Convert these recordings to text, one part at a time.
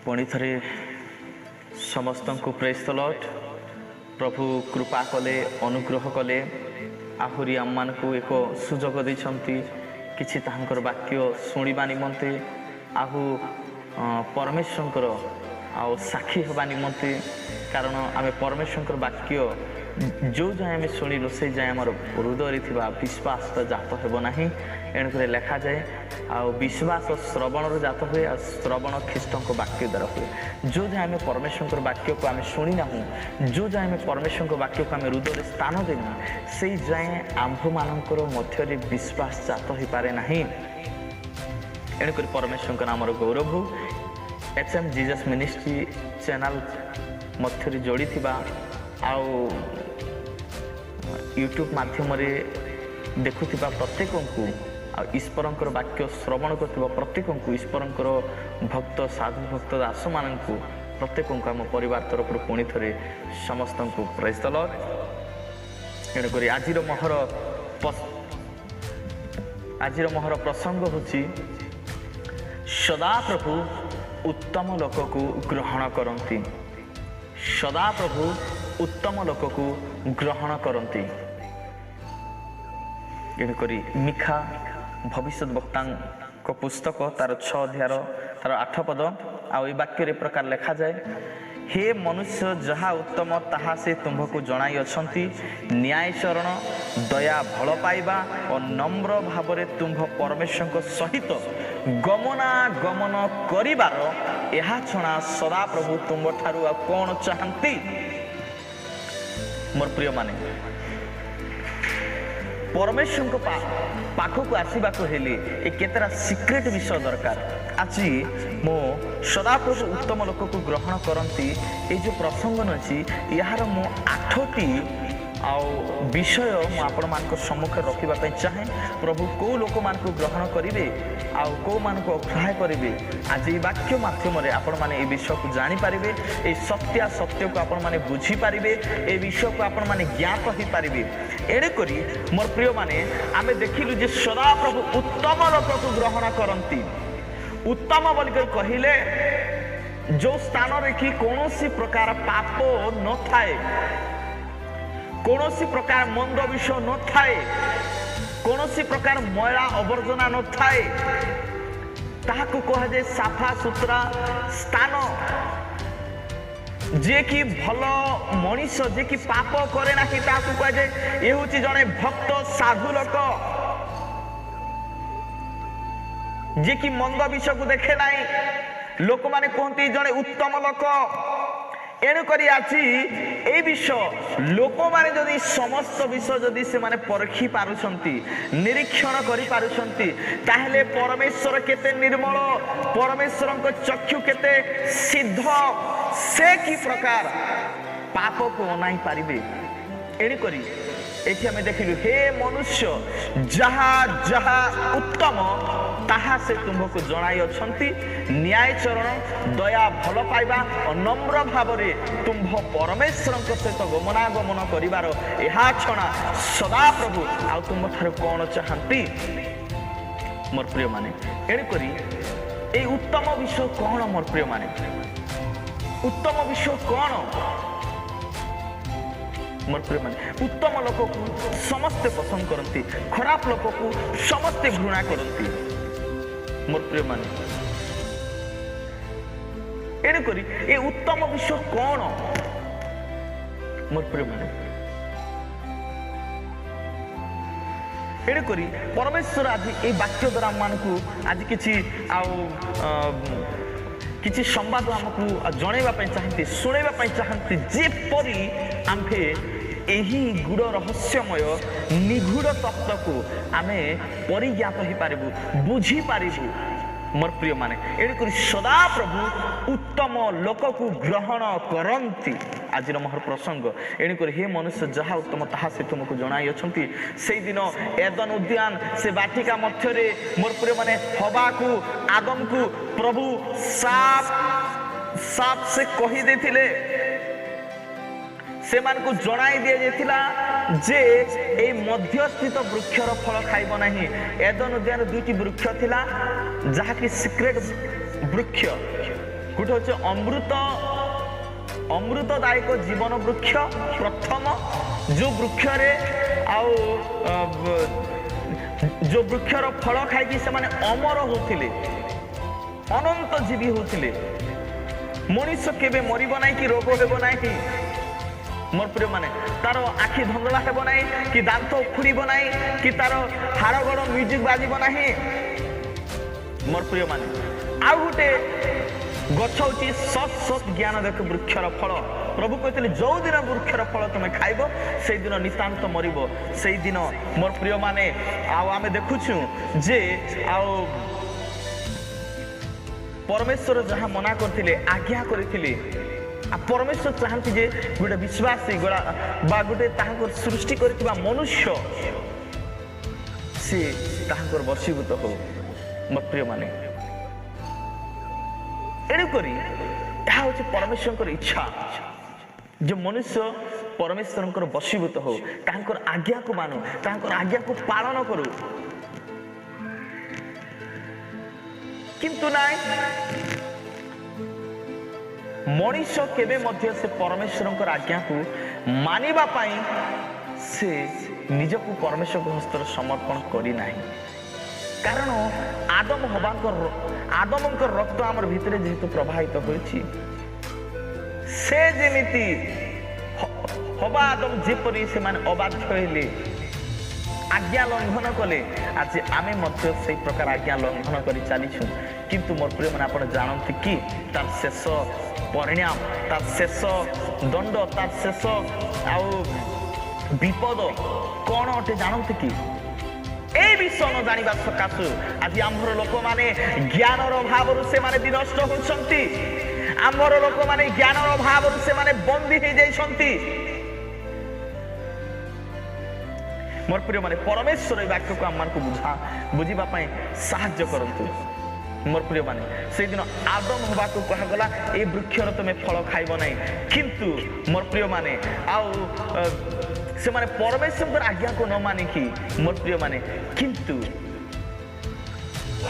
पुणी थे समस्त को प्रेज द लॉर्ड। प्रभु कृपा कले अनुग्रह कले आहुरी आम मान को एक सुजोग देछंती किछि तांकर वाक्य शुणा निमंते आहु परमेश्वर आउ साक्षी हवा निमंते। कारण आम परमेश्वर वाक्य जो जाए आम शुणिलु से जाए आम हृदय थी विश्वास जात होना एणुक लिखा जाए आ विश्वास श्रवण जात हुए आ श्रवण ख्रीष्ट वाक्य द्वारा हुए। जो जाए आम परमेश्वर वाक्य को आम शुणी ना जो जाए आम परमेश्वर वाक्य को आम हृदय स्थान देना से जाए आंभ मानकर मध्य विश्वास जात हो पारे ना। एणुक परमेश्वर नामर गौरव हो। एचएम जीजस मिनिस्ट्री चैनल मध्य जोड़ी आउ यूट्यूब माध्यम देखुवा प्रत्येक को ईश्वर वाक्य श्रवण कर प्रत्येक को ईश्वर भक्त साधु भक्त दास मान प्रत्येक को आम परिवार तरफ पुणी थे समस्त को प्रेज द लॉर्ड। एणुक आज महर प्रसंग होची सदा प्रभु उत्तम लोक को ग्रहण करती। सदा प्रभु उत्तम लोक को ग्रहण करती। एणुक मिखा भविष्य वक्ता पुस्तक तार 6 अध्याय तार 8 पद आई वाक्य प्रकार लिखा जाए। हे मनुष्य जहा उत्तम ताहा से तुम्भको जणाई अछंती। न्यायचरण दया भल पाइबा और नम्र भावरे तुम्भ परमेश्वर सहित गमनागमन करिबार एहा छणा सदा प्रभु तुम ठारू आ कौन चाहती। मोर प्रिय माने परमेश्वर पाखक आसवा हेले ए केतरा सिक्रेट विषय दरकार। आज मो सदा प्रभु उत्तम लोक को ग्रहण करती ये जो प्रसंग अच्छी यार मो 8टी विषय आपण मान सम्मुखें रखापी चाहे। प्रभु कौ लोक मान ग्रहण करेंगे आउ कौ मान अग्राह्य करेंगे। आज ये वाक्य मध्यम आपण मैंने विषय को जानीपर ये सत्य को आपण मैंने बुझीपारे ये विषय को आपण मैंने ज्ञात हो पारे। एणुक मोर प्रिय माने आमे देखिलु जे सदा प्रभु उत्तम लोक को ग्रहण करती। उत्तम बोलिकर कहले जो स्थान रे कि कौन प्रकार पाप न थाए, कौन प्रकार मंद विषय न थाए, कौन प्रकार मैला अवर्जना न थाए, ताहाको कहा जाए साफा सुतरा स्थान। जे कि भल मनीष जे कि पाप करे ना कि ताहाको कहा जाए ये होची जने भक्त साधु लोक जे कि मंद विषय को देखे नाई। लोक माने कहती जने उत्तम लोक। एणुक आज ए विषय लोक माने जदि समस्त विषय जदि से माने परखी पारुछंती निरीक्षण करि पारुछंती ताहले परमेश्वर केते निर्मल, परमेश्वर को चक्षु केते सिद्ध, से कि प्रकार पाप को अनाई पारिबे। एणुक एठी हमें देखिलु हे मनुष्य जहा जहा उत्तम ताहा से तुमको जणाई अछंती। न्यायचरण दया भल पाइबा और नम्र भावरे तुम्भ परमेश्वर सहित गमनागमन करिवार एहा छणा सदा प्रभु आ तुम ठार कौन चाहती। मोर प्रिय माने एणुक ए उत्तम विषय कौन? मोर प्रिय माने उत्तम विषय कौन? मोर प्रिय माने उत्तम लोक को समस्ते पसंद करती, खराब लोक को समस्ते घृणा करती। मोर प्रिय माने एणुक ए उत्तम विषय कौन? मोर प्रिय माने एणुक परमेश्वर आज ए वाक्य द्वारा मानकू आज किछि संवाद आमको जनैबा पई चाहती, सुनैबा पई चाहती जेपरि आम्भे एही गुड़ रहस्यमय निगूढ़ तत्व को आमे परिज्ञात हो पारिबु, बुझी पारिबु। मोर प्रिय माने एणुक सदा प्रभु उत्तम लोक को ग्रहण करती। आज महर प्रसंग एणुक हे मनुष्य जहा उत्तम ताहा से तुमको जणाई अछंती। से दिन एदन उद्यान से बाटिका मध्यरे मोर प्रिय माने हवा को आदम को प्रभु साफ से कही देथिले। से मान को जणाई दिया जायतिला जे ए मध्यस्थित वृक्षर फल खाइब नाही। एदन उद्यान दुईटी वृक्ष थिला जहा कि सिक्रेट वृक्ष गोटे हচ্ছে अमृतदायक जीवन वृक्ष प्रथम जो वृक्ष रे आउ जो वृक्षर फल खाई से माने अमर होथिले अनंत जीवी होथिले मनुष्य केबे मरिब नाही कि रोग हेबो नाही मोर प्रिय माने तार आखि धंधला हेबो नाही कि दांत उखुड़ीब नाही कि तार हाड़गोड़ म्यूजिक बाजिब नाही मोर प्रिय माने आ गोटे गछ हूँ सत सत ज्ञान देख वृक्षर फल प्रभु कहते जो दिन वृक्षर फल तुम खाइब से दिन नितांत मरिब से दिन मोर प्रिय माने आम देखुछु जे परमेश्वर जहाँ मना करथिले आज्ञा करथिले परमेश्वर चाहती जे गोटे विश्वासी बा गोटे ताहांकर सृष्टि करथिबा मनुष्य से ताहांकर वशीभूत हो मोर प्रिय माने एणुकरी यह हूँ परमेश्वर इच्छा जो मनुष्य परमेश्वर वशीभूत हो तांकर आज्ञा को मानो तांकर आज्ञा को पालन करू किंतु नाय मनुष्य केबे मध्य से परमेश्वर आज्ञा को मानिबा पाई से निजको परमेश्वर हस्तर समर्पण करी नाही कारण आदम आदमंकर रक्त आमर भितरे जेहेतु प्रवाहित होइछि से जेमिति हवा आदम जेपरि से माने अबाध्य हेले आज्ञा लंघन कले आज आमे मध्य से प्रकार आज्ञा लंघन करी चलीछु किंतु मोर प्रिय माने आपण जानନ୍ତି कि तार शेष परिणाम तार शेष दंड तार शेष आउ विपद कोन अटे जानନ୍ତି कि ए विषय न जानिबा सकाशु आज आम्भर लोक माने ज्ञानर अभाव से माने विनष्ट होछंती आम्भर लोक माने ज्ञानर अभाव से माने बंदी हे जाइछंती मोर प्रिय माने परमेश्वर वाक्य को आम को बुझिबा पई सहाय्य करंतु मोर प्रिय माने से दिन आदम हवा को कहा गला ए वृक्षर तुमे फल खाइबो नै किंतु मोर प्रिय माने आउ से माने परमेश्वर आज्ञा को न माने कि मोर प्रिय माने किंतु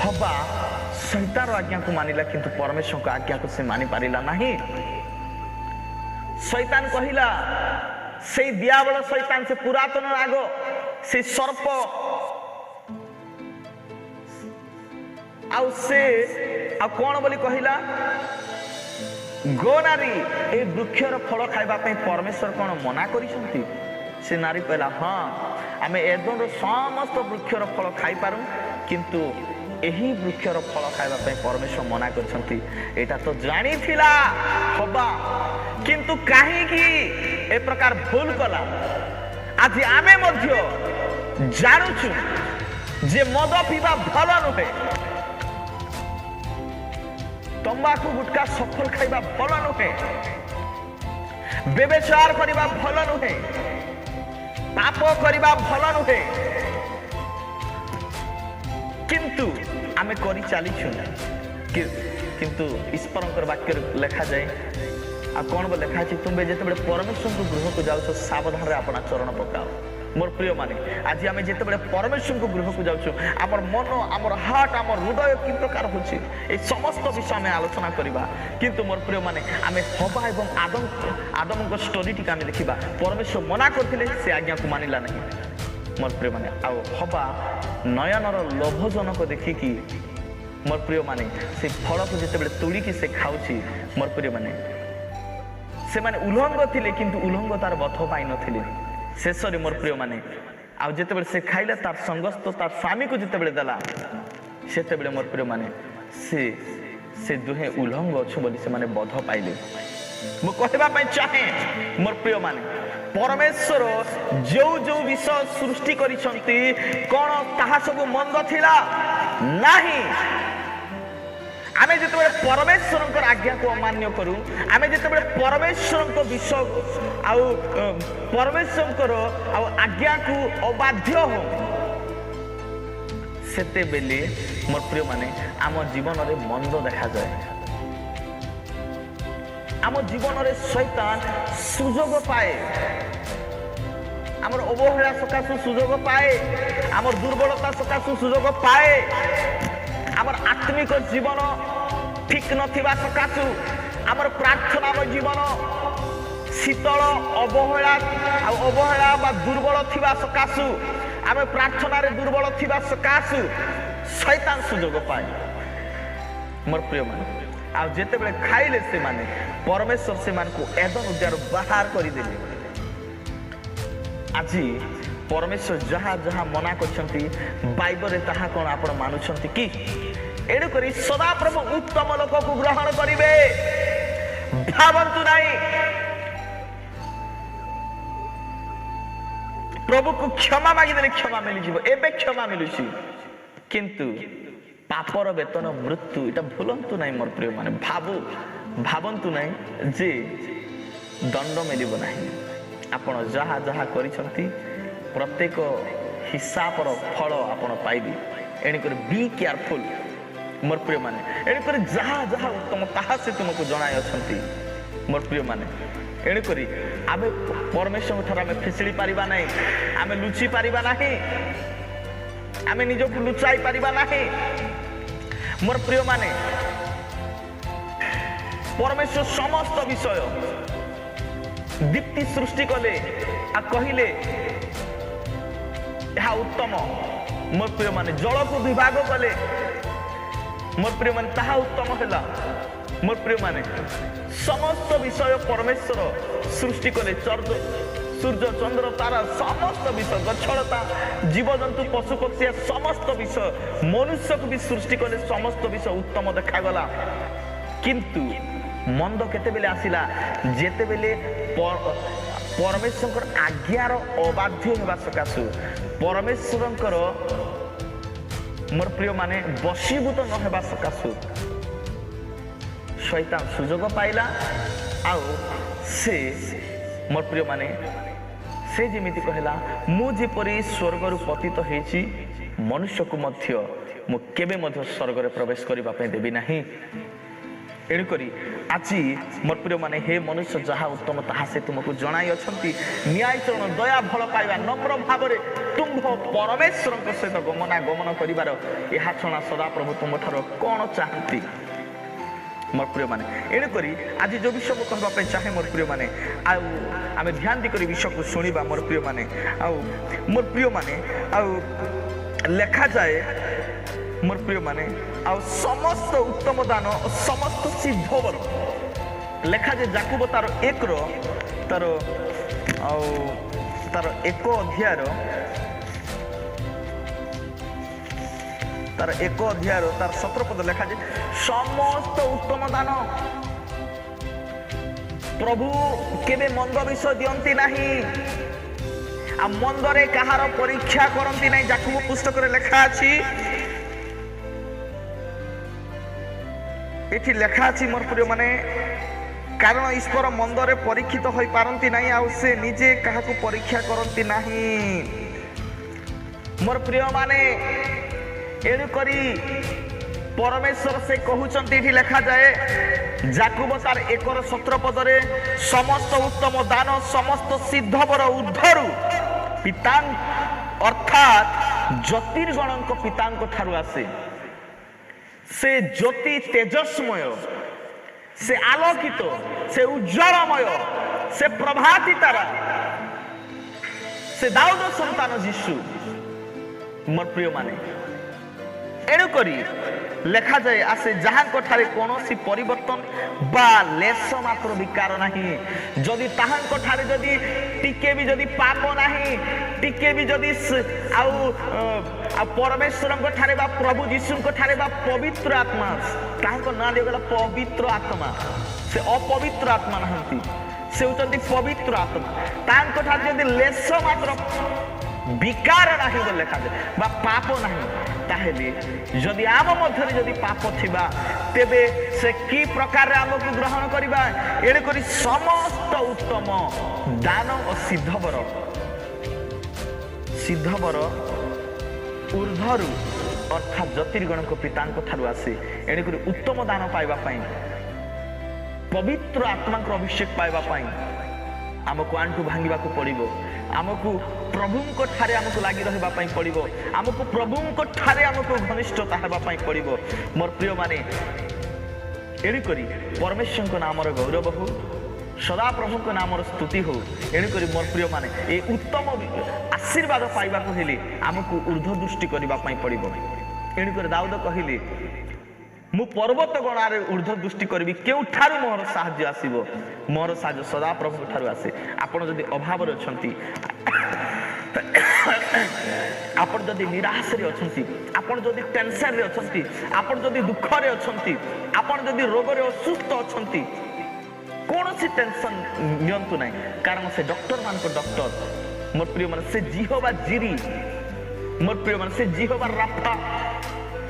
हवा शैतान आज्ञा को मानिला किंतु परमेश्वर को आज्ञा को से मानि पारिला नहीं शैतान कहिला से दियाबल शैतान से पुरातन राग से सर्प आउ से आ कौन बोली कहिला गो नारी ए वृक्षर फल खाइबा पई परमेश्वर कौन मना करिसंती से नारी कहला हाँ आम एदर समस्त वृक्षर फल खाई पारू किंतु यही वृक्षर फल खाइबा पई परमेश्वर मना करछंती एटा तो जानी थिला हबा किंतु काहे कि ए प्रकार भूल कला आज आमे मध्य जानुछु जे मद पीबा भल नुहे तंबाकू गुटका सफल खाइबा भल नुहे व्यभिचार करिबा भल नुहे पाप करिबा भल नुहे किंतु आमे करी चलीछु किंतु ईश्वरंकर वाक्य लिखा जाए आ कौन बो लिखा है तुम्हें जिते परमेश्वर को गृह को जाओ सावधान रे अपना चरण पकाओ मोर प्रिय माने आज आम जिते परमेश्वर को गृह को जाऊँ आमर मन आमर हार्ट आमर हृदय कि प्रकार होची ए समस्त विषय आम आलोचना करवा किंतु मोर प्रिय माने आम हवा एवं आदम स्टोरी टी आम देखा परमेश्वर मना करते से आज्ञा को मानिला नहीं मोर प्रिय माने आ हवा नयनर लोभजनक देखिकी मोर प्रिय माने से फल को जिते तोड़िकी से खाऊची मोर प्रिय माने से माने उल्लंघ थिले किंतु उल्लंघ तार बथ पाई नथिले शेष मोर प्रिय माने आ जिते से खाइले तार संगस्त तार स्वामी को जिते देला सेते मोर प्रिय माने से दुहे उल्लंघ अच्छु बोली से माने बध पाइले मु कहबा पई चाहे मोर प्रिय माने परमेश्वर जो जो विषय सृष्टि करिसंती कोन ताहा सब मंद थिला नाही आमे जिते परमेश्वर आज्ञा को अमान्य करूँ आमे जिते परमेश्वर विषय आउ परमेश्वर आज्ञा को अबाध्य हो सेते बेले मोर प्रिय माने आम जीवन रे मंद देखा जाए आम जीवन रे शैतान सुजोग पाए आमर अवहेला सकाशु सुजोग पाए आमर दुर्बलता सकाशु सुजोग पाए आमर आत्मिक जीवन ଠିକ ନଥିବା ସକାଶୁ ଆମର ପ୍ରାର୍ଥନା ଜୀବନ ଶୀତଳ ଅବହେଳା ବା ଦୁର୍ବଳ ଥିବା ସକାଶୁ ଆମେ ପ୍ରାର୍ଥନାରେ ଦୁର୍ବଳ ଥିବା ସକାଶୁ ଶୈତାନ ସୁଯୋଗ ପାଏ। ମୋର ପ୍ରିୟମାନେ, ଆଉ ଯେତେବେଳେ ଖାଇଲେ ସେମାନେ ପରମେଶ୍ୱର ସେମାନଙ୍କୁ ଏଦନ ଉଦ୍ୟାନରୁ ବାହାର କରିଦେଲେ। ଆଜି ପରମେଶ୍ୱର ଯାହା ଯାହା ମନା କରିଛନ୍ତି ବାଇବଲରେ ତାହା କ'ଣ ଆପଣ ମାନୁଛନ୍ତି କି? ଏଣୁକରି ସଦାପ୍ରଭୁ ଉତ୍ତମ ଲୋକକୁ ଗ୍ରହଣ କରିବେ। ଭାବନ୍ତୁ ନାହିଁ ପ୍ରଭୁକୁ କ୍ଷମା ମାଗିଦେଲେ କ୍ଷମା ମିଳିଯିବ। ଏବେ କ୍ଷମା ମିଳୁଛି, କିନ୍ତୁ ପାପର ବେତନ ମୃତ୍ୟୁ। ଏଇଟା ଭୁଲନ୍ତୁ ନାହିଁ ମୋର ପ୍ରିୟମାନେ। ଭାବନ୍ତୁ ନାହିଁ ଯେ ଦଣ୍ଡ ମିଳିବ ନାହିଁ। ଆପଣ ଯାହା ଯାହା କରିଛନ୍ତି ପ୍ରତ୍ୟେକ ହିସାବର ଫଳ ଆପଣ ପାଇବେ। ଏଣୁକରି ବି କେୟାରଫୁଲ ମୋର ପ୍ରିୟମାନେ। ଏଣୁକରି ଯାହା ଯାହା ଉତ୍ତମ ତାହା ସେ ତୁମକୁ ଜଣାଇ ଅଛନ୍ତି ମୋର ପ୍ରିୟମାନେ। ଏଣୁକରି ଆମେ ପରମେଶ୍ୱରଙ୍କ ଠାରୁ ଆମେ ଫିସିଳି ପାରିବା ନାହିଁ, ଆମେ ଲୁଚି ପାରିବା ନାହିଁ, ଆମେ ନିଜକୁ ଲୁଚାଇ ପାରିବା ନାହିଁ ମୋର ପ୍ରିୟମାନେ। ପରମେଶ୍ୱର ସମସ୍ତ ବିଷୟ ଦୀପ୍ତି ସୃଷ୍ଟି କଲେ ଆଉ କହିଲେ ଏହା ଉତ୍ତମ ମୋର ପ୍ରିୟମାନେ। ଜଳକୁ ବିଭାଗ କଲେ ମୋର ପ୍ରିୟମାନେ, ତାହା ଉତ୍ତମ ହେଲା ମୋର ପ୍ରିୟମାନେ। ସମସ୍ତ ବିଷୟ ପରମେଶ୍ୱର ସୃଷ୍ଟି କଲେ। ସୂର୍ଯ୍ୟ ଚନ୍ଦ୍ର ତାରା ସମସ୍ତ ବିଷୟ, ଗଛଲତା ଜୀବଜନ୍ତୁ ପଶୁପକ୍ଷୀ ସମସ୍ତ ବିଷୟ, ମନୁଷ୍ୟକୁ ବି ସୃଷ୍ଟି କଲେ। ସମସ୍ତ ବିଷୟ ଉତ୍ତମ ଦେଖାଗଲା। କିନ୍ତୁ ମନ୍ଦ କେତେବେଳେ ଆସିଲା? ଯେତେବେଳେ ପରମେଶ୍ୱରଙ୍କର ଆଜ୍ଞାର ଅବାଧ୍ୟ ହେବା ସକାଶୁ, ପରମେଶ୍ୱରଙ୍କର ମୋର ପ୍ରିୟମାନେ ବଶୀଭୂତ ନ ହେବା ସକାଶୁ ଶୈତାନ ସୁଯୋଗ ପାଇଲା। ଆଉ ସେ ମୋର ପ୍ରିୟମାନେ ସେ ଯେମିତି କହିଲା, ମୁଁ ଯେପରି ସ୍ୱର୍ଗରୁ ପତିତ ହେଇଛି ମନୁଷ୍ୟକୁ ମଧ୍ୟ ମୁଁ କେବେ ମଧ୍ୟ ସ୍ୱର୍ଗରେ ପ୍ରବେଶ କରିବା ପାଇଁ ଦେବି ନାହିଁ। ଏଣୁକରି ଆଜି ମୋର ପ୍ରିୟମାନେ, ହେ ମନୁଷ୍ୟ ଯାହା ଉତ୍ତମ ତାହା ସେ ତୁମକୁ ଜଣାଇ ଅଛନ୍ତି। ନ୍ୟାୟଚରଣ, ଦୟା, ଭଲ ପାଇବା, ନମ୍ର ଭାବରେ ତୁମ୍ଭ ପରମେଶ୍ୱରଙ୍କ ସହିତ ଗମନାଗମନ କରିବାର ଏହା ଛଡ଼ା ସଦାପ୍ରଭୁ ତୁମଠାରୁ କ'ଣ ଚାହାନ୍ତି ମୋର ପ୍ରିୟମାନେ। ଏଣୁକରି ଆଜି ଯେଉଁ ବିଷୟ ମୁଁ କହିବା ପାଇଁ ଚାହେଁ ମୋର ପ୍ରିୟମାନେ, ଆଉ ଆମେ ଧ୍ୟାନ ଦେଇକରି ବିଷୟକୁ ଶୁଣିବା ମୋର ପ୍ରିୟମାନେ। ଆଉ ମୋର ପ୍ରିୟମାନେ, ଆଉ ଲେଖାଯାଏ ମୋର ପ୍ରିୟମାନେ, ଆଉ ସମସ୍ତ ଉତ୍ତମ ଦାନ ସମସ୍ତ ସିଦ୍ଧବର ଲେଖାଯାଏ ଯାକୁବ ତାର 1 ଅଧ୍ୟାୟର ତାର 17 ପଦ ଲେଖାଯାଏ, ସମସ୍ତ ଉତ୍ତମ ଦାନ। ପ୍ରଭୁ କେବେ ମନ୍ଦ ବିଷୟ ଦିଅନ୍ତି ନାହିଁ, ଆଉ ମନ୍ଦରେ କାହାର ପରୀକ୍ଷା କରନ୍ତି ନାହିଁ। ଯାକୁବ ପୁସ୍ତକରେ ଲେଖା ଅଛି, ଏଠି ଲେଖା ଅଛି ମୋର ପ୍ରିୟମାନେ, କାରଣ ଈଶ୍ୱର ମନ୍ଦରେ ପରୀକ୍ଷିତ ହୋଇପାରନ୍ତି ନାହିଁ, ଆଉ ସେ ନିଜେ କାହାକୁ ପରୀକ୍ଷା କରନ୍ତି ନାହିଁ ମୋର ପ୍ରିୟମାନେ। ଏଣୁକରି ପରମେଶ୍ୱର ସେ କହୁଛନ୍ତି, ଏଠି ଲେଖାଯାଏ ଯାକୁବ ତାର 1:17 ପଦରେ, ସମସ୍ତ ଉତ୍ତମ ଦାନ ସମସ୍ତ ସିଦ୍ଧବର ଉର୍ଦ୍ଧ୍ୱରୁ ପିତା ଅର୍ଥାତ୍ ଜ୍ୟୋତିର୍ଗଣଙ୍କ ପିତାଙ୍କ ଠାରୁ ଆସେ। ସେ ଜ୍ୟୋତି ତେଜସ୍ମୟ, ସେ ଆଲୋକିତ, ସେ ଉଜ୍ଜଳମୟ, ସେ ପ୍ରଭାତି ତାରା, ସେ ଦାଉଦ ସନ୍ତାନ ଯୀଶୁ ମୋର ପ୍ରିୟମାନେ। ଏଣୁକରି ଲେଖାଯାଏ ଆସେ ଯାହାଙ୍କ ଠାରେ କୌଣସି ପରିବର୍ତ୍ତନ ବା ଲେଶ ମାତ୍ର ବିକାର ନାହିଁ। ଯଦି ତାହାଙ୍କ ଠାରେ ଯଦି ଟିକେ ବି ଯଦି ପାପ ନାହିଁ, ଟିକେ ବି ଯଦି ଆଉ ପରମେଶ୍ୱରଙ୍କ ଠାରେ ବା ପ୍ରଭୁ ଯୀଶୁଙ୍କ ଠାରେ ବା ପବିତ୍ର ଆତ୍ମା, ତାହାଙ୍କ ନାଁ ଦିଆଗଲା ପବିତ୍ର ଆତ୍ମା। ସେ ଅପବିତ୍ର ଆତ୍ମା ନାହାନ୍ତି, ସେ ହେଉଛନ୍ତି ପବିତ୍ର ଆତ୍ମା। ତାଙ୍କ ଠାରେ ଯଦି ଲେଶ ମାତ୍ର ବିକାର ନାହିଁ ବୋଲି ଲେଖାଯାଏ ବା ପାପ ନାହିଁ, ତାହେଲେ ଯଦି ଆମ ମଧ୍ୟରେ ଯଦି ପାପ ଥିବା ତେବେ ସେ କି ପ୍ରକାରରେ ଆମକୁ ଗ୍ରହଣ କରିବା? ଏଣୁକରି ସମସ୍ତ ଉତ୍ତମ ଦାନ ଓ ସିଦ୍ଧବର ଉର୍ଦ୍ଧ୍ୱରୁ ଅର୍ଥାତ୍ ଜ୍ୟୋତିର୍ଗଣଙ୍କ ପିତାଙ୍କ ଠାରୁ ଆସେ। ଏଣୁକରି ଉତ୍ତମ ଦାନ ପାଇବା ପାଇଁ, ପବିତ୍ର ଆତ୍ମାଙ୍କର ଅଭିଷେକ ପାଇବା ପାଇଁ ଆମକୁ ଆଣ୍ଠୁ ଭାଙ୍ଗିବାକୁ ପଡ଼ିବ। ଆମକୁ ପ୍ରଭୁଙ୍କ ଠାରେ ଆମକୁ ଲାଗି ରହିବା ପାଇଁ ପଡ଼ିବ। ଆମକୁ ପ୍ରଭୁଙ୍କ ଠାରେ ଆମକୁ ଘନିଷ୍ଠତା ହେବା ପାଇଁ ପଡ଼ିବ ମୋର ପ୍ରିୟମାନେ। एणुकरी परमेश्वर नामर गौरव हो, सदाप्रभु नामर स्तुति हो। एणुकरी मोर प्रिय माने ए उत्तम आशीर्वाद पाइबा हेले आमको ऊर्ध्व दृष्टि करने पड़ो। एणुकर दाऊद कहले मु पर्वत गणार ऊर्ध्व दृष्टि करी केउठारु मोर साहाय्य आसीबो, मोर साहाय्य सदाप्रभु ठारु आसे। आपण जदि अभाव रे अछंती, आपण जदि निराश रे अछंती, आपण जदि टेंशन रे अछंती, आपण जदि दुख रे अछंती, आपण जदि रोग रे असुस्थ अछंती, कोनोसी टेंशन नियंतु नाही, कारण से डॉक्टर मान को डॉक्टर मोर प्रिय मन से जिहोवा जिरी, मोर प्रिय मन से जिहोवा राफा,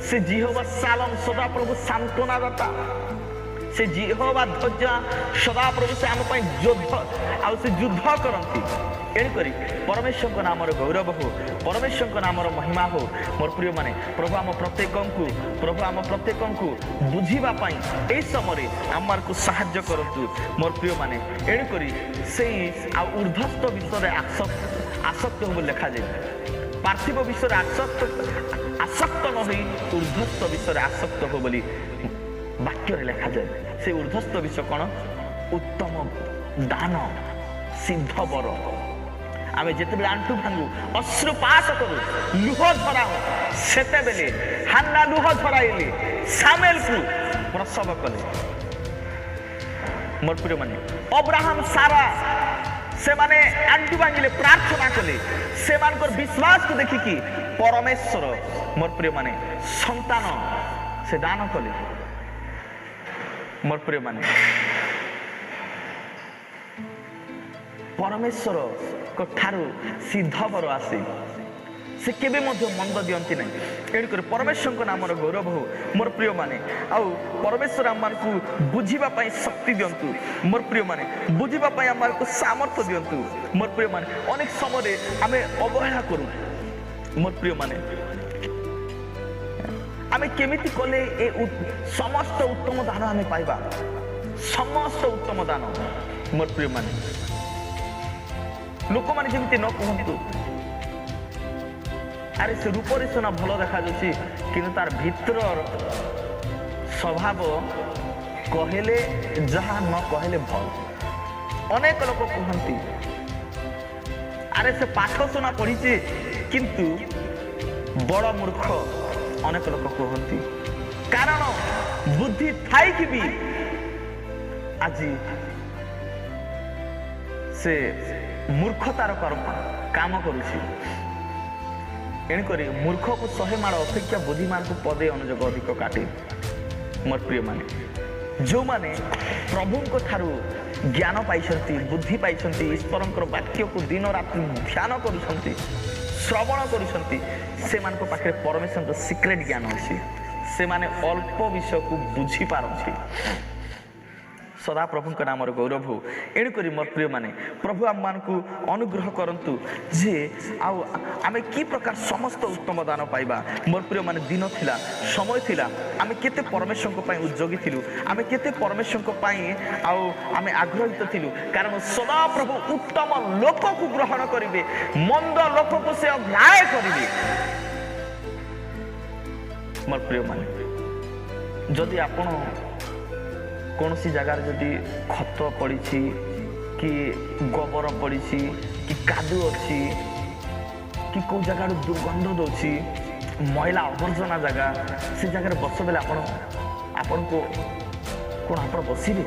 से जिहोवा सालम सदाप्रभु सांत्वना दाता, से जिहोवा ध्वजा सदाप्रभु से आम पई युद्ध आ से युद्ध करंती। एणुकरी परमेश्वर नाम गौरव हो, परमेश्वर नाम महिमा हो। मोर प्रिय माने प्रभु आम प्रत्येक बुझीबा पाई एई समय आमर को सहाय्य करंतु मोर प्रिय माने। एणुकरी सेई आ ऊर्ध्वस्त विषय आसक्त हो लिखा जाए, पार्थिव विषय आसक्त न होई ऊर्ध्वस्त विषय आसक्त हो बोली वाक्य लिखा जाए। से ऊर्ध्वस्त विषय कौन? उत्तम दान, सिद्ध बर। आम जिते आंटू भांगू, अश्रुपात करू, लुह झराऊ, सेते बेले हान्ना लुह झराइले सामेल को प्रसव कले। मोर प्रिय माने अब्राहम सारा से माने आंटू भांगिले, प्रार्थना कले, से मानकर विश्वास को देखिकी परमेश्वर मोर प्रिय माने संतान से दान कले। मोर प्रिय माने परमेश्वर को ठारू सिद्ध बर आसे, से केबे मध्य मंद दियंती नहीं। एणुकर परमेश्वर नाम गौरव हो। मोर प्रिय माने आउ परमेश्वर आम को बुझीबा पई शक्ति दियंतु। मोर प्रिय माने बुझीबा पई आम को सामर्थ्य दियंतु। मोर प्रिय माने अनेक समय आमे अवहेला करू। मोर प्रिय माने आमे केमिति कले ए समस्त उत्तम दान आमे पाइबा, समस्त उत्तम दान। मोर प्रिय माने लोक माने जेमिति न कहंतु अरे से रूपरे सोना भल देखा जाउछि किंतु तार भीतर स्वभाव कहले जहा न कहले भल। अनेक लोक कहंती अरे से पाठ सोना पढ़ी किंतु बड़ मूर्ख, अनेक लोक कहती। कारण बुद्धि थाई कि भी आज से मूर्खतार काम करुछि। एणुकरी मूर्ख को 100 माड़ अपेक्षा बुद्धिमान को पदे अनुजोग अधिक काटे। मोर प्रिय माने जो माने प्रभु को ठारू ज्ञान पाइछंती, बुद्धि पाइछंती, ईश्वरंकर वाक्य को दिन राति ध्यान करुछंती, श्रवण करुछंती, से मान को पाखे परमेश्वर को सीक्रेट ज्ञान अछि। से माने अल्प विषय को बुझी पारछी। सदा प्रभु के नाम गौरव हो। एणुकरी मोर प्रिय माने प्रभु आम मान को अनुग्रह करंतु जे आमे की प्रकार समस्त उत्तम दान पाइबा। मोर प्रिय माने दिन थिला, समय थिला, आमे केते परमेश्वर को पाई उद्योगी थिलु, आमे केते परमेश्वर को पाई आमे आग्रहित थिलु। कारण सदा प्रभु उत्तम लोक को ग्रहण करिवे, मंद लोक को से अग्राह्य करिवे। मोर प्रिय माने जदि आपण कौन सी जगार जदि खत पड़ी कि गोबर पड़ी कि कादु अच्छी कि कौ जगार दुर्गंध दौची, मैला आवर्जना जगह से जगह बस बेले आपण को कौन आप बसवे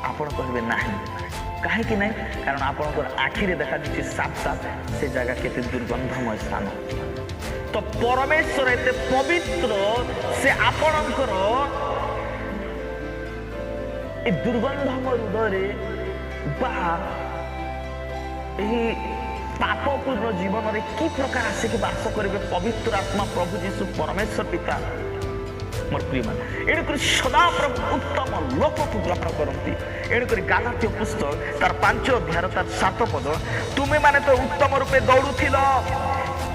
आपण कहे ना कहीं ना, कारण आपंकर आखिरे देखा दी साफ साफ से जगह केते दुर्गंधमय स्थान। तो परमेश्वर एते पवित्र से आपणकर ए दुर्गंधमय हृदय बा पापपूर्ण जीवन में कि प्रकार आसिक बास करेंगे पवित्र आत्मा प्रभु जीशु परमेश्वर पिता। मोर प्रिय मान एणुक सदा प्रभु उत्तम लोक को ग्रहण करती। एणुक गालात्य पुस्तक तार 5 अध्याय तार 7 पद, तुम्हें माने तो उत्तम रूपे दौड़ुथिल,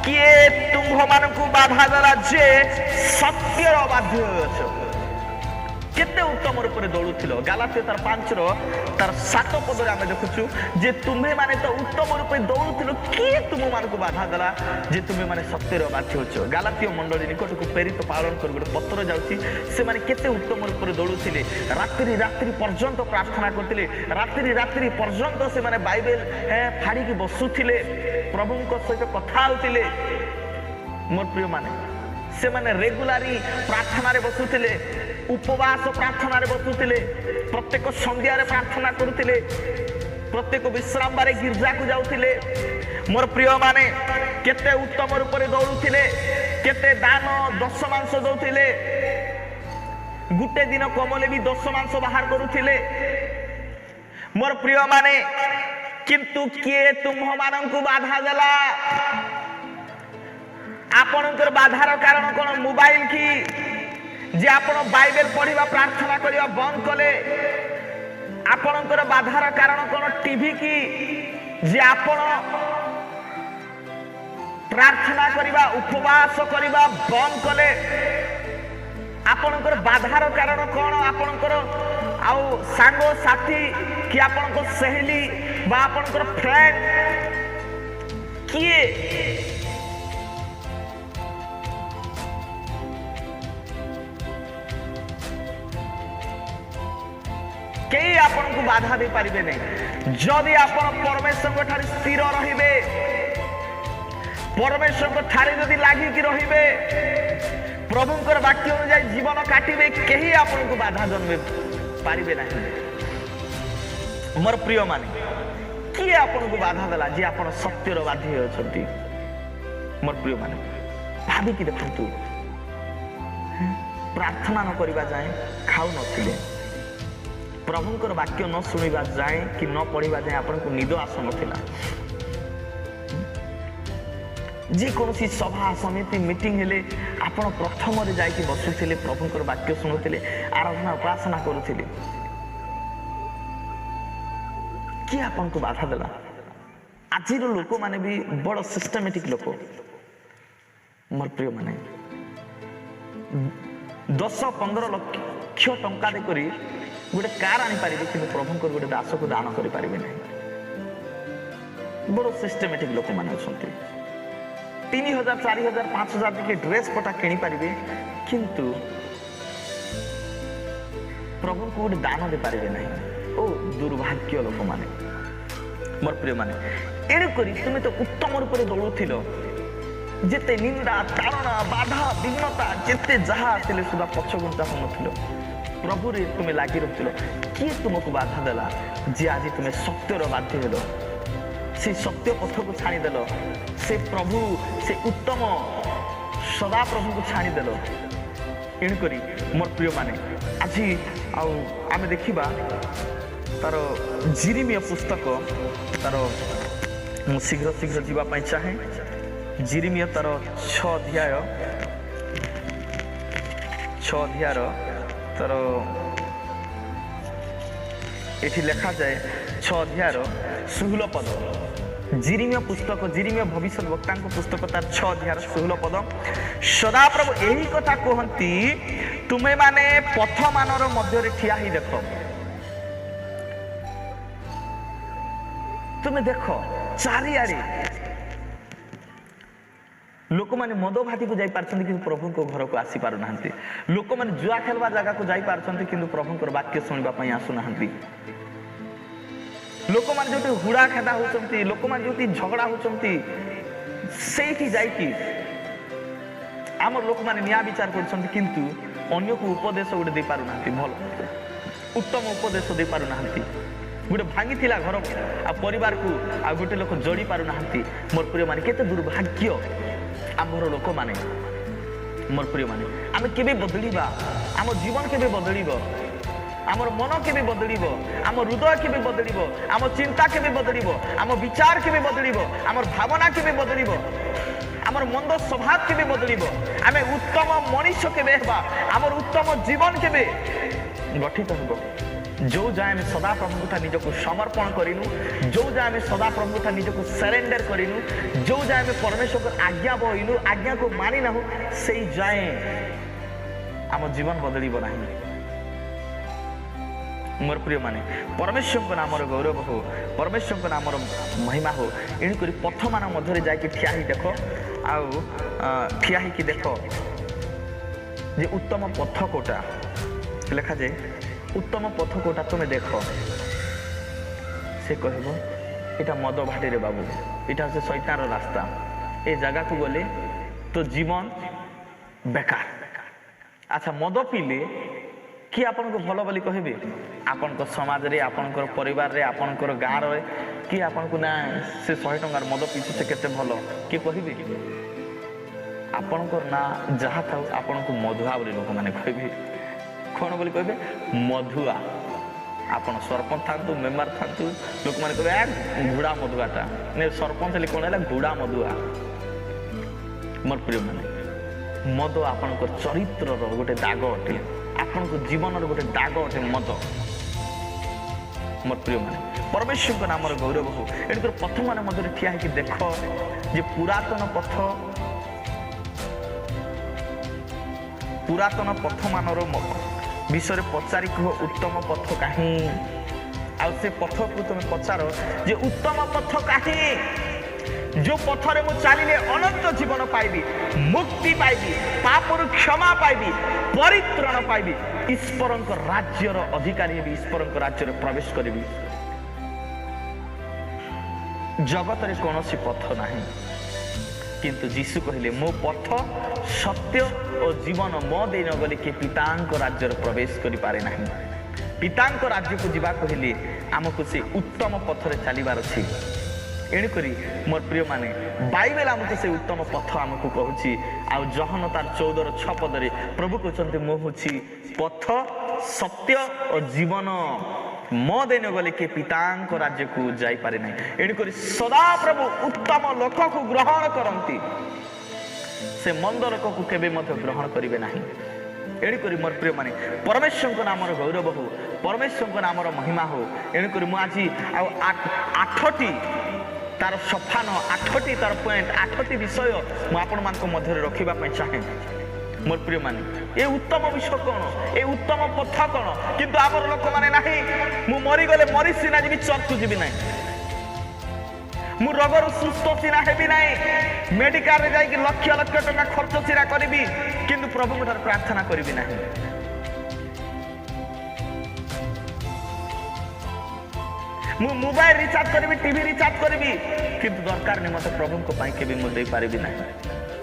किए तुम्भ मानकु बाधा देला जे सत्यर अबाध्य अछ। केते उत्तम रूप से दौड़ुथिल। गालातिया तार 5 तार 7 पद आम देखुचु जे तुम्हें माने तो उत्तम रूप से दौड़ुथिल किए तुम मानक बाधा देला जे तुम्हें माने सत्यर बाध्य होच। गालातिय मंडली निकट को प्रेरित पालन कर गोटे पत्र जाउची से माने केते उत्तम रूप से दौड़ुथिले रात्रि रात्रि पर्यंत प्रार्थना करथिले रात्रि रात्रि पर्यंत से माने बाइबल फाड़ी की बसुथिले प्रभुଙ୍କ सहित कथा होतिले। मोर प्रिय माने से माने रेगुलारी प्रार्थना रे बसुथिले उपवास प्रार्थना रे बसुथिले प्रत्येक संध्या रे प्रार्थना करुथिले प्रत्येक विश्राम बारे गिरजा को जाउथिले। मोर प्रिय माने केते उत्तम रूप से दौड़ुथिले केते दान दशमांश दउथिले गुटे दिन कमले भी दशमांश बाहर करुथिले। मोर प्रिय माने किंतु किए तुम मानकु बाधा देला आपणकर बाधार कारण कौन मोबाइल की जे आपण बाइबल पढ़िबा प्रार्थना करिबा बंद कले आपणकर बाधार कारण कौन टीवी की जे आपण प्रार्थना करिबा उपवास करिबा बंद कले आपणकर बाधार कारण कौन आपणकर आउ सांग साथी कि आपणकर सहेली बा आपणकर फ्रेंड किए कई आपन को बाधा दे पारिबे नहीं। जदि आपन परमेश्वर ठारे स्थिर रहिबे परमेश्वर ठारे जदि लागि कि रहिबे प्रभुंकर वाक्य अनुसार जीवन काटिबे कहीं आपन को बाधा जन्मे पारिबे नहीं। मोर प्रिय माने किए आपन को बाधा देला जे आपन सत्यर बाध्य होछंती। मोर प्रिय माने भाबी कि देखंतु प्रार्थना न करिबा जाय खाउ नथिले प्रभुंकर वाक्य न शुणा जाए कि न पढ़ा जाए आपन को निद आस ना जेकोसी सभा समिति मीटिंग हेले आपण प्रथम रे जाई कि बसुथिले प्रभुंकर वाक्य शुणुथिले आराधना उपासना करुथिले कि आपन को बाधा देला। आज लोक माने भी बड़ सिस्टमेटिक लोक। मोर प्रिय माने 10-15 लाख टंका दे करी गोटे कार आनी पारे कि प्रभु गोटे दास को दान करें नहीं। बड़ सिस्टेमेटिक लोक मैंने 3000 4000 5000 टी ड्रेस पटा किनी पारे किंतु प्रभु को गोटे दान दे पारे नहीं। ओ दुर्भाग्य लोक माने। मोर प्रिय माने एड़ करी तुम्हें तो उत्तम रूप से दौड़ुथिल जेते निंदा तारणा बाधा विघ्नता जेते जहा आसिले सुधा पछगुंचा होनथिल प्रभु रे तुम्हें लागी रखिल किए तुमको बाधा देला जे आज तुम्हें सत्यर बाध्य हेल से सत्य पथ को छाणीदेल से प्रभु से उत्तम सदा प्रभु को छाणीदेल। एणुक मोर प्रिय माने आज आम देखा तार जिरिमिय पुस्तक तार शीघ्र शीघ्र जावाई चाहे जिरिमिय तार 6 अध्याय तर एठी लिखा जाए 6 अध्याय 16 पद जिरिमिय पुस्तक जिरिमिय भविष्य वक्ता पुस्तक तार 6 अध्याय 16 पद सदा प्रभु यही कथा कहती तुम्हें माने पथ मानर मध्य ठिया ही देख तुम्हें देख चारिआडे लोक मैंने मद भाटी को जाई पारछंती कि प्रभु को घर को आसी पारु नाहंती। लोक मैंने जुआ खेलवा जगह को जाई पारछंती कि प्रभु को वाक्य सुनिबा पई आसु नाहंती। लोक मैंने जोटी हुड़ा खेदा होचंती लोक मैंने जोटी झगड़ा होचंती सेठी जाई कि आम लोक मैंने न्याय विचार करछंती किंतु अन्य को उपदेश गोटे दे पारु नाहंती। भल उत्तम उपदेश दे पारु नाहंती। गोटे भांगी थिला घर आ परिवार को आ गोटे लोक जोड़ी पारु नाहंती। मोर प्रिय माने केते दुर्भाग्य आमर लोक माने। मोर प्रिय माने आमे केबे बदलिबा आम जीवन केबे बदलिबो आमर मन केबे बदलिबो आम हृदय केबे बदलिबो आम चिंता केबे बदलिबो आम विचार केबे बदलिबो आमर भावना केबे बदलिबो आमर मंद स्वभाव केबे बदलिबो आमे उत्तम मनुष्य केबे हेबा आमर उत्तम जीवन केबे गठित होबो जो जाए आम सदा प्रभु था निजको समर्पण करूँ जो जाए आम सदा प्रभु था निजको सरेंडर करूँ जो जाए आम परमेश्वर को आज्ञा बहलु आज्ञा को मानि ना से जाए आम जीवन बदल ना। मोर प्रिय माने परमेश्वर नामर गौरव हो, परमेश्वर नामर महिमा हो। एणुक पथ मान मध्य जाकि ठिया ही देख ठिया ही देख जे उत्तम पथ कोटा लिखा जाए, उत्तम पथ कोटा तुम्हें देख से कह यहाँ मद भाटी रे बाबू, यहाँ से शैतान रास्ता, ए जगह को गले तो जीवन बेकार। अच्छा मद पीले किए आपन को भल बोली कहबे? आपन को समाज रे, आपन को परिवार रे, आपन को गाँव रे किए आपन को ना से 100 टंकार मद पीछे से केते भल किए कहबे? आपन को ना जहाँ था आपन को मधुआ बोली लोक मैंने कहबे। कौन बोली कहबे? मधुआ। आपन सरपंच था मेम्बर था लोक मैंने कहबे घोड़ा मधुआटा ने सरपंच हेल्ले कौन है घोड़ा मधुआ। मोर प्रिय माने मद आपन को चरित्र गोटे दाग अटे, आपन को जीवन गोटे दाग अटे मद। मोर प्रिय माने परमेश्वर नाम गौरव हो। एणुक पथ मान मध्य ठिया होकर देख जे पुरातन पथ मानर विषय पचारि कह उत्तम पथ कहीं आ से पथ को तुम पचार जे उत्तम पथ कहीं जो पथरे मु चलिले अनंत जीवन पाइबी, मुक्ति पाइबी, पापर क्षमा पाइबी, परित्राण पाइबी, ईश्वर राज्यर अधिकारी हेबी, ईश्वर राज्य प्रवेश करी। जगत रे कौनसी पथ नहीं किंतु जीशु कहले मो पथ सत्य और जीवन मो दे न गले कि पितांक राज्य प्रवेश करि पारे नहीं। पितांक राज्य को जीवा कहले आमको से उत्तम पथरे चलिबार अछि। एणुक मोर प्रिय माने बाइबल आमको से उत्तम पथ आमको कहूँ। आ जहन तार 14:6 पदरे प्रभु कहते मो हूँ पथ सत्य और जीवन मो देन गले के पितांक राज्य को जाई पारे नहीं। एणुक सदा प्रभु उत्तम लोक को ग्रहण करती, से मंद लोक को केबे मध्य ग्रहण करिवे नहीं। एणुक मोर प्रिय माने परमेश्वर नाम गौरव हो, परमेश्वर नाम महिमा हो। एणुक मु आज 8टी तार सफान 8टी तार पॉइंट 8टी विषय मुझे मध्य रखा चाहे। मोर प्रिय माने ये उत्तम विषय कौन, ये उत्तम पथ कौन, किंतु आमर लोक माने नहीं मु मरीगले मरी सीना जी चर्च को जीवी ना, मु रोगर सुस्थ सीना हेबी ना, मेडिकल रे जाइए लक्ष लक्ष टका खर्च सीना करी किंतु प्रभु ठार प्रार्थना करी ना। मु मोबाइल रिचार्ज करी, टीवी रिचार्ज करी किंतु दरकार नहीं मत प्रभु को पाई केबे मु दे पारिबी ना।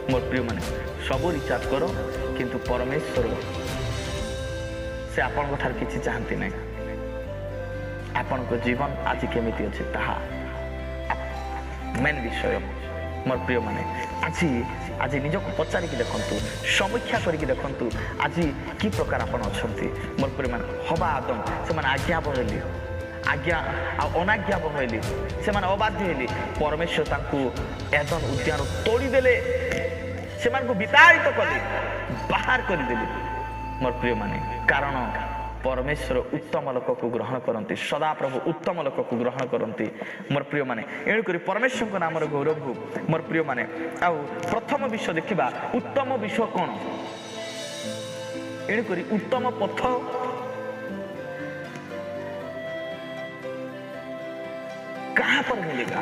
मोर प्रिय माने सब रिचार्ज करो किंतु परमेश्वर से आपन ठार किछि चाहती नहीं। आपन को जीवन आज केमिति अछि ताहा मेन विषय। मोर प्रिय माने आज निजको पचारिक देखंतु, समीक्षा करिक देखंतु आज की प्रकार आपन अछंती। मोर प्रिय माने हवा आदम से माने आज्ञा बहेली, आज्ञा अनाज्ञा बहेली, से माने अबाध्य हेली। परमेश्वर तांकु एदन उद्यान तोड़ी देले, से माने को विताड़ित कले, बाहर कर देले। मोर प्रिय माने कारण परमेश्वर उत्तम लोक को ग्रहण करती, सदा प्रभु उत्तम लोक को ग्रहण करती। मोर प्रिय माने एणुक परमेश्वर नाम गौरव हो। मोर प्रिय माने आ प्रथम विषय देखा उत्तम विषय कौन। एणुक उत्तम पथ कहाँ पर मिलेगा?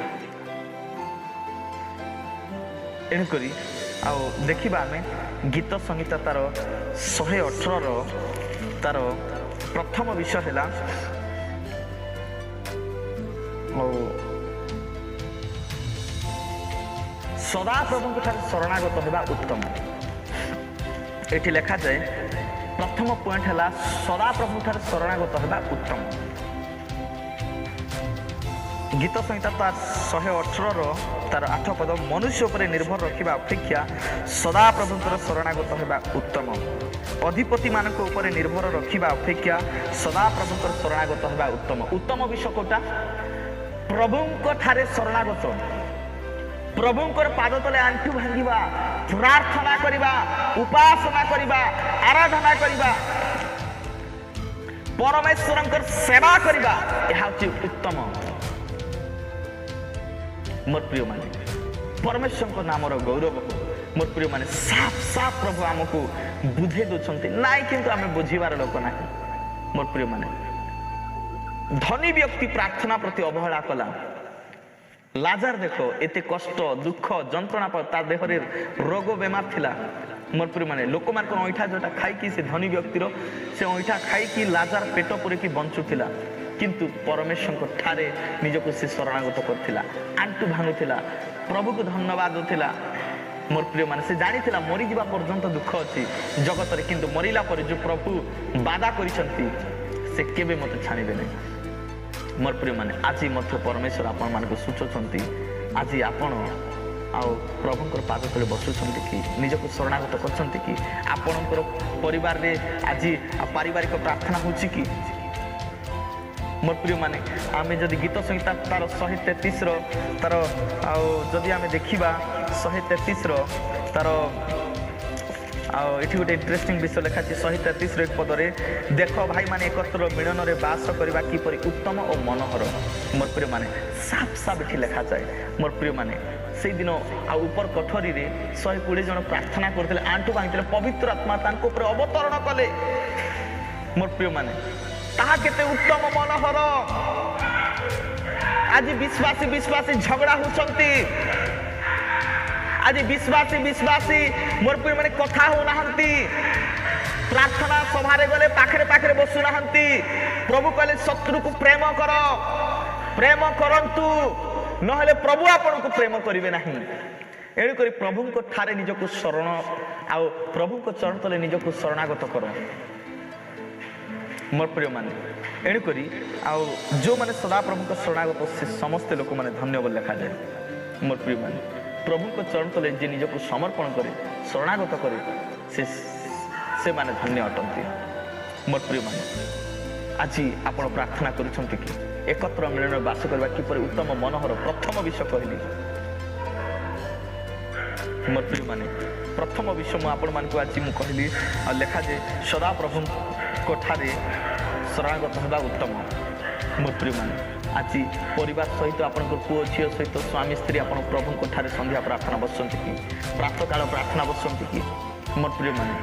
एणुक देखा आम गीत संहिता तार 118 तार प्रथम विषय है सदा प्रभु शरणागत होगा उत्तम। ये लिखा जाए प्रथम पॉइंट है सदा प्रभु शरणागत होगा उत्तम। गीत संहिता तार 118 तार 8 पद मनुष्य पर निर्भर रखा अपेक्षा सदा प्रभुंर शरणागत होगा उत्तम। अधिपति मान ऊपर निर्भर रखा अपेक्षा सदा प्रभुंर शरणागत होगा उत्तम। उत्तम विषय कोटा प्रभुंक ठारे शरणागत, प्रभुंकर पाद तले आंठु भांगिबा, प्रार्थना करिबा, उपासना करिबा, आराधना करिबा, परमेश्वरंकर सेवा करिबा, यह उत्तम। मोर प्रिय माने परमेश्वर नाम गौरव हो। मोर प्रिय माने साफ साफ प्रभु आमको बुझे दौरान ना, किंतु आम बुझीबार लोक ना। मोर प्रिय माने ଧନୀ ବ୍ୟକ୍ତି ପ୍ରାର୍ଥନା ପ୍ରତି ଅବହେଳା କଲା। ଲାଜାର ଦେଖ ଏତେ କଷ୍ଟ ଦୁଃଖ ଯନ୍ତ୍ରଣା ତା ଦେହରେ ରୋଗ ବେମାର ଥିଲା। ମୋର ପ୍ରିୟମାନେ ଲୋକମାନଙ୍କର ଅଇଁଠା ଯୋଉଟା ଖାଇକି ସେ ଧନୀ ବ୍ୟକ୍ତିର ସେ ଅଇଁଠା ଖାଇକି ଲାଜାର ପେଟ ପୂରେଇକି ବଞ୍ଚୁଥିଲା, କିନ୍ତୁ ପରମେଶ୍ୱରଙ୍କ ଠାରେ ନିଜକୁ ସେ ଶରଣାଗତ କରିଥିଲା, ଆଣ୍ଟୁ ଭାଙ୍ଗୁଥିଲା, ପ୍ରଭୁକୁ ଧନ୍ୟବାଦ ଦେଉଥିଲା। ମୋର ପ୍ରିୟମାନେ ସେ ଜାଣିଥିଲା ମରିଯିବା ପର୍ଯ୍ୟନ୍ତ ଦୁଃଖ ଅଛି ଜଗତରେ, କିନ୍ତୁ ମରିଲା ପରେ ଯେଉଁ ପ୍ରଭୁ ବାଦା କରିଛନ୍ତି ସେ କେବେ ମୋତେ ଛାଣିବେ ନାହିଁ। ମୋର ପ୍ରିୟମାନେ ଆଜି ମଧ୍ୟ ପରମେଶ୍ୱର ଆପଣମାନଙ୍କୁ ସୂଚାଉଛନ୍ତି, ଆଜି ଆପଣ ଆଉ ପ୍ରଭୁଙ୍କର ପାଦ ତଳେ ବସୁଛନ୍ତି କି? ନିଜକୁ ଶରଣାଗତ କରିଛନ୍ତି କି? ଆପଣଙ୍କର ପରିବାରରେ ଆଜି ପାରିବାରିକ ପ୍ରାର୍ଥନା ହେଉଛି କି? ମୋର ପ୍ରିୟମାନେ ଆମେ ଯଦି ଗୀତ ସଂହିତା ତାର 133ର ତାର ଆଉ ଯଦି ଆମେ ଦେଖିବା 133ର ତାର ଆଉ ଏଠି ଗୋଟେ ଇଣ୍ଟରେଷ୍ଟିଂ ବିଷୟ ଲେଖାଛି 133ର ଏକ ପଦରେ, ଦେଖ ଭାଇମାନେ ଏକତ୍ର ମିଳନରେ ବାସ କରିବା କିପରି ଉତ୍ତମ ଓ ମନୋହର। ମୋର ପ୍ରିୟମାନେ ସାଫ ସାଫ ଏଠି ଲେଖାଯାଏ। ମୋର ପ୍ରିୟମାନେ ସେଇଦିନ ଆଉ ଉପର କୋଠରୀରେ 120 ଜଣ ପ୍ରାର୍ଥନା କରୁଥିଲେ, ଆଣ୍ଠୁ ଭାଙ୍ଗିଥିଲେ, ପବିତ୍ର ଆତ୍ମା ତାଙ୍କ ଉପରେ ଅବତରଣ କଲେ। ମୋର ପ୍ରିୟମାନେ ତାହା କେତେ ଉତ୍ତମ ମନୋହର। ଆଜି ବିଶ୍ୱାସୀ ଝଗଡ଼ା ହେଉଛନ୍ତି, ଆଜି ବିଶ୍ୱାସୀ ମୋର ପ୍ରିୟମାନେ କଥା ହେଉନାହାନ୍ତି, ପ୍ରାର୍ଥନା ସଭାରେ ଗଲେ ପାଖରେ ବସୁନାହାନ୍ତି। ପ୍ରଭୁ କହିଲେ ଶତ୍ରୁକୁ ପ୍ରେମ କର, ପ୍ରେମ କରନ୍ତୁ, ନହେଲେ ପ୍ରଭୁ ଆପଣଙ୍କୁ ପ୍ରେମ କରିବେ ନାହିଁ। ଏଣୁକରି ପ୍ରଭୁଙ୍କ ଠାରେ ନିଜକୁ ଶରଣ ଆଉ ପ୍ରଭୁଙ୍କ ଚରଣ ତଳେ ନିଜକୁ ଶରଣାଗତ କର। ମୋର ପ୍ରିୟମାନେ ଏଣୁକରି ଆଉ ଯେଉଁମାନେ ସଦାପ୍ରଭୁଙ୍କ ଶରଣାଗତ ସେ ସମସ୍ତେ ଲୋକମାନେ ଧନ୍ୟ ବୋଲି ଲେଖାଯାଏ। ମୋର ପ୍ରିୟମାନେ ପ୍ରଭୁଙ୍କ ଚରଣ ତଳେ ଯିଏ ନିଜକୁ ସମର୍ପଣ କରେ, ଶରଣାଗତ କରେ, ସେମାନେ ଧନ୍ୟ ଅଟନ୍ତି। ମୋର ପ୍ରିୟମାନେ ଆଜି ଆପଣ ପ୍ରାର୍ଥନା କରୁଛନ୍ତି କି ଏକତ୍ର ମିଳନରେ ବାସ କରିବା କିପରି ଉତ୍ତମ ମନୋହର? ପ୍ରଥମ ବିଷୟ କହିଲି। ମୋର ପ୍ରିୟମାନେ ପ୍ରଥମ ବିଷୟ ମୁଁ ଆପଣମାନଙ୍କୁ ଆଜି ମୁଁ କହିଲି ଆଉ ଲେଖାଯାଏ ସଦାପ୍ରଭୁଙ୍କ ଠାରେ ଶରଣାଗତ ହେବା ଉତ୍ତମ। ମୋର ପ୍ରିୟମାନେ ଆଜି ପରିବାର ସହିତ ଆପଣଙ୍କର ପୁଅ ଝିଅ ସହିତ ସ୍ୱାମୀ ସ୍ତ୍ରୀ ଆପଣ ପ୍ରଭୁଙ୍କ ଠାରେ ସନ୍ଧ୍ୟା ପ୍ରାର୍ଥନା ବସୁଛନ୍ତି କି? ପ୍ରାତଃକାଳ ପ୍ରାର୍ଥନା ବସୁଛନ୍ତି କି? ମୋର ପ୍ରିୟମାନେ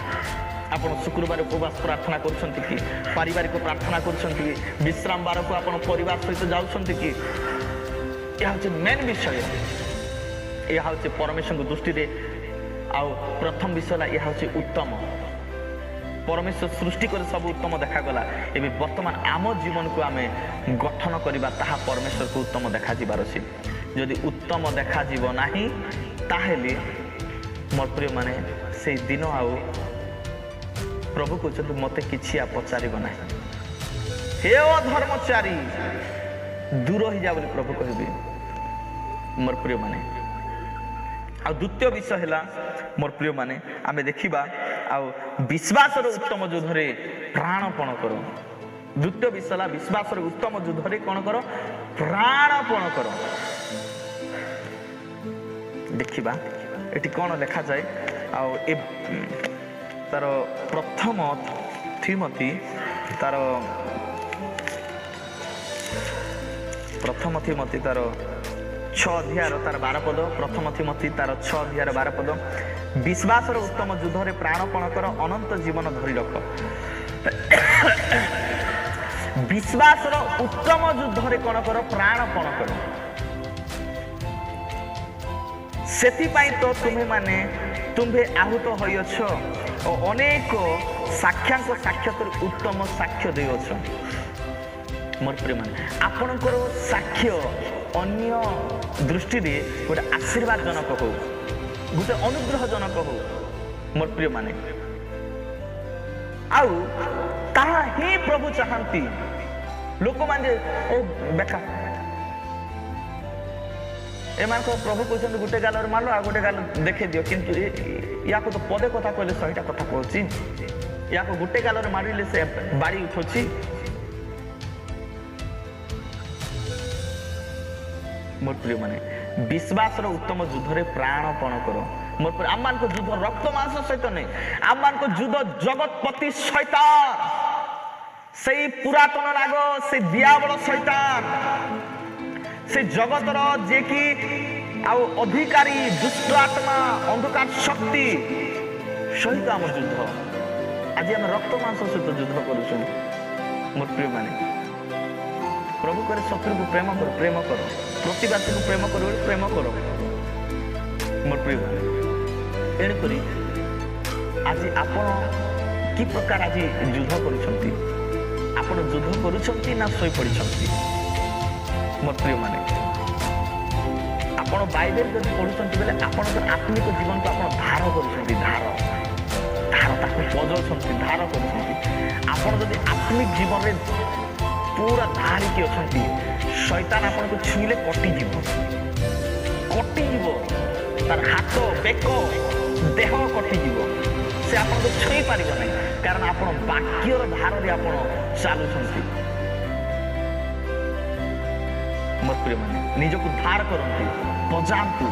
ଆପଣ ଶୁକ୍ରବାର ଉପବାସ ପ୍ରାର୍ଥନା କରୁଛନ୍ତି କି? ପାରିବାରିକ ପ୍ରାର୍ଥନା କରୁଛନ୍ତି କି? ବିଶ୍ରାମ ବାରକୁ ଆପଣ ପରିବାର ସହିତ ଯାଉଛନ୍ତି କି? ଏହା ହେଉଛି ମେନ୍ ବିଷୟ। ଏହା ହେଉଛି ପରମେଶ୍ୱରଙ୍କ ଦୃଷ୍ଟିରେ ଆଉ ପ୍ରଥମ ବିଷୟ ହେଲା ଏହା ହେଉଛି ଉତ୍ତମ। ପରମେଶ୍ୱର ସୃଷ୍ଟି କରି ସବୁ ଉତ୍ତମ ଦେଖାଗଲା, ଏବେ ବର୍ତ୍ତମାନ ଆମ ଜୀବନକୁ ଆମେ ଗଠନ କରିବା, ତାହା ପରମେଶ୍ୱରକୁ ଉତ୍ତମ ଦେଖାଯିବାର ଅଛି। ଯଦି ଉତ୍ତମ ଦେଖାଯିବ ନାହିଁ ତାହେଲେ ମୋର ପ୍ରିୟମାନେ ସେଇ ଦିନ ଆଉ ପ୍ରଭୁ କହୁଛନ୍ତି ମୋତେ କିଛି ପଚାରିବ ନାହିଁ, ହେ ଅଧର୍ମଚାରୀ ଦୂର ହେଇଯା ବୋଲି ପ୍ରଭୁ କହିବେ। ମୋର ପ୍ରିୟମାନେ ଆଉ ଦ୍ୱିତୀୟ ବିଷୟ ହେଲା ମୋର ପ୍ରିୟମାନେ ଆମେ ଦେଖିବା ଆଉ ବିଶ୍ୱାସର ଉତ୍ତମ ଯୁଦ୍ଧରେ ପ୍ରାଣପଣ କର। ଦ୍ୱିତୀୟ ବିଷୟ ହେଲା ବିଶ୍ୱାସର ଉତ୍ତମ ଯୁଦ୍ଧରେ କ'ଣ କର? ପ୍ରାଣପଣ କର। ଦେଖିବା ଏଠି କ'ଣ ଲେଖାଯାଏ ଆଉ ତାର ପ୍ରଥମ ଥିମୋଥୀ ତାର 6 ଅଧ୍ୟାୟର ତାର 12 ପଦ। ପ୍ରଥମ ଥିମୋଥୀ ତାର 6 ଅଧ୍ୟାୟର 12 ପଦ। ବିଶ୍ୱାସର ଉତ୍ତମ ଯୁଦ୍ଧରେ ପ୍ରାଣପଣ କର, ଅନନ୍ତ ଜୀବନ ଧରି ରଖ। ବିଶ୍ୱାସର ଉତ୍ତମ ଯୁଦ୍ଧରେ କ'ଣ କର? ପ୍ରାଣପଣ କର। ସେଥିପାଇଁ ତ ତୁମ୍ଭେ ଆହୁତ ହୋଇଅଛ ଓ ଅନେକ ସାକ୍ଷାଙ୍କ ସାକ୍ଷାତରେ ଉତ୍ତମ ସାକ୍ଷ୍ୟ ଦେଇଅଛ। ମୋର ପ୍ରିୟମାନେ ଆପଣଙ୍କର ସାକ୍ଷ୍ୟ ଅନ୍ୟ ଦୃଷ୍ଟିରେ ଗୋଟେ ଆଶୀର୍ବାଦଜନକ ହଉ, ଗୋଟେ ଅନୁଗ୍ରହଜନକ ହଉ। ମୋର ପ୍ରିୟମାନେ ଆଉ ତାହା ହିଁ ପ୍ରଭୁ ଚାହାନ୍ତି। ଲୋକମାନେ ବେକାର ଏମାନଙ୍କ ପ୍ରଭୁ କହୁଛନ୍ତି ଗୋଟେ ଗାଲରେ ମାର ଆଉ ଗୋଟେ ଗାଲ ଦେଖେଇ ଦିଅ, କିନ୍ତୁ ୟାକୁ ତ ପଦେ କଥା କହିଲେ 100ଟା କଥା କହୁଛି, ୟାକୁ ଗୋଟେ ଗାଲରେ ମାରିଲେ ସେ ବାଡ଼ି ଉଠୁଛି। ମୋର ପ୍ରିୟମାନେ ବିଶ୍ୱାସର ଉତ୍ତମ ଯୁଦ୍ଧରେ ପ୍ରାଣପଣ କର। ମୋର ଆମମାନଙ୍କ ଯୁଦ୍ଧ ରକ୍ତ ମାଂସ ସହିତ ନାହିଁ, ଆମମାନଙ୍କ ଯୁଦ୍ଧ ଜଗତପତି ଶୈତାନ, ସେଇ ପୁରାତନ ରାଗ, ସେଇ ଦିଆବଳ ଶୈତାନ, ସେ ଜଗତର ଯିଏକି ଆଉ ଅଧିକାରୀ ଦୁଷ୍ଟ ଆତ୍ମା ଅନ୍ଧକାର ଶକ୍ତି ସହିତ ଆମ ଯୁଦ୍ଧ। ଆଜି ଆମେ ରକ୍ତ ମାଂସ ସହିତ ଯୁଦ୍ଧ କରୁଛୁ। ମୋର ପ୍ରିୟମାନେ प्रभु करे शत्रु को प्रेम कर प्रतिवासी को प्रेम कर मोर प्रिय एणुक आज आपण कि प्रकार आज युद्ध करुछंती आपण युद्ध करुछंती ना सोई पड़िछंती मोर प्रिय माने आपण बाइबल जब पढ़ुछंती बेले आपण आत्मिक जीवन को आपण धार करुछंती धार ताको पजौछंती धार करुछंती आपण जब आत्मिक जीवन रे पूरा धारिकी अछंती शैतान आपण को छुईले कटि जीव तार हाथ बेक देह कटि जीव से आपण को छुई पारिबो नै कारण आपण वाक्यर धार रे आपण चालुछंती मोर प्रिय माने निजको धार करंती पजांतु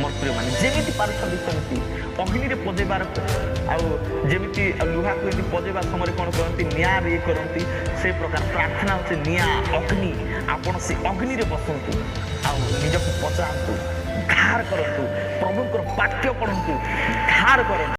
मोर प्रिय माने जेमिति पारछंती सेमिति अग्नि रे पजेबार आउ जेमिति लुहा को यदि पजेबा समय कोन करंती निया रे करंती से प्रकार प्रार्थना होचे निया अग्नि आपण से अग्नि रे बसंतु आउ निजको पजांतु धार करंतु प्रभुकर वाक्य पढंतु धार करंतु।